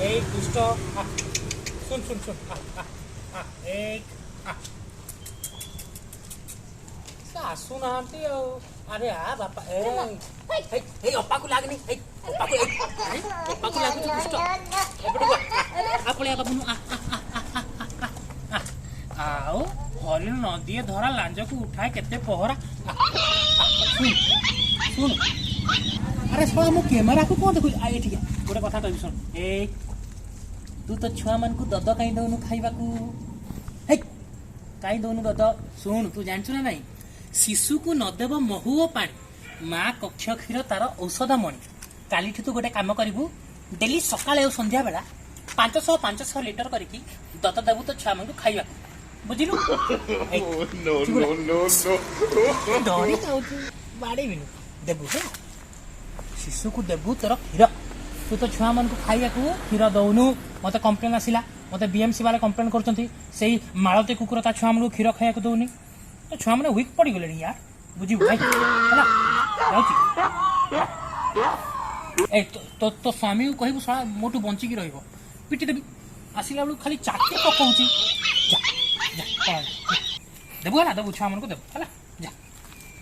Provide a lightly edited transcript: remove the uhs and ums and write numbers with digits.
এই দুষ্ট শুন শুন শুন এই ଆସୁନାହାନ୍ତି ଆଉ ଆରେ ବାପା ଏଇ ଅପାକୁ ଲାଗନି ଅପାକୁ ଲାଗୁଛି ଦୁଷ୍ଟ ପଳେଇବା ବାବୁ ଆଉ ହରିଣ ନଦିଏ ଧରା ଲାଞ୍ଜକୁ ଉଠାଏ କେତେ ପହରା ଶୁଣ ଆରେ ଶୁଣ ମୁଁ କ୍ୟାମେରାକୁ କଣ ଦେଖୁଛି ଏଠିକି ଗୋଟେ କଥା କହିବି ଶୁଣ ଏଇ ତୁ ତ ଛୁଆମାନଙ୍କୁ ଦଦ କାହିଁ ଦଉନୁ ଖାଇବାକୁ କାହିଁ ଦଉନୁ ଦଦ ଶୁଣ ତୁ ଜାଣିଛୁ ନା ନାଇଁ ଶିଶୁକୁ ନଦେବ ମହୁ ଓ ପାଣି ମା କକ୍ଷ କ୍ଷୀର ତାର ଔଷଧ ମଣି କାଲିଠୁ ତୁ ଗୋଟେ କାମ କରିବୁ ଡେଲି ସକାଳେ ଆଉ ସନ୍ଧ୍ୟା ବେଳା 500 ଲିଟର କରିକି ଦତ ଦେବୁ ତ ଛୁଆମାନଙ୍କୁ ଖାଇବାକୁ ବୁଝିଲୁ ଡରି ଯାଉଛୁ ବାଡ଼େଇବିନୁ ଦେବୁ ହେଲା ଶିଶୁକୁ ଦେବୁ ତୋର କ୍ଷୀର ତୁ ତ ଛୁଆମାନଙ୍କୁ ଖାଇବାକୁ କ୍ଷୀର ଦଉନୁ ମତେ କମ୍ପ୍ଲେନ ଆସିଲା ମତେ ବିଏମସି ବାଲା କମ୍ପ୍ଲେନ କରୁଛନ୍ତି ସେଇ ମାଳତୀ କୁକୁର ତା ଛୁଆମାନଙ୍କୁ କ୍ଷୀର ଖାଇବାକୁ ଦଉନି ତ ଛୁଆମାନେ ୱିକ୍ ପଡ଼ିଗଲେଣି ୟାର ବୁଝିବୁ ଭାଇ ହେଲା ଯାଉଛି ଏ ତୋ ସ୍ୱାମୀକୁ କହିବୁ ଶଳା ମୋଠୁ ବଞ୍ଚିକି ରହିବ ପିଟି ଦେବି ଆସିଲା ବେଳକୁ ଖାଲି ଚାକି ପକଉଛି ଦେବୁ ହେଲା ଦେବୁ ଛୁଆମାନଙ୍କୁ ଦେବୁ ହେଲା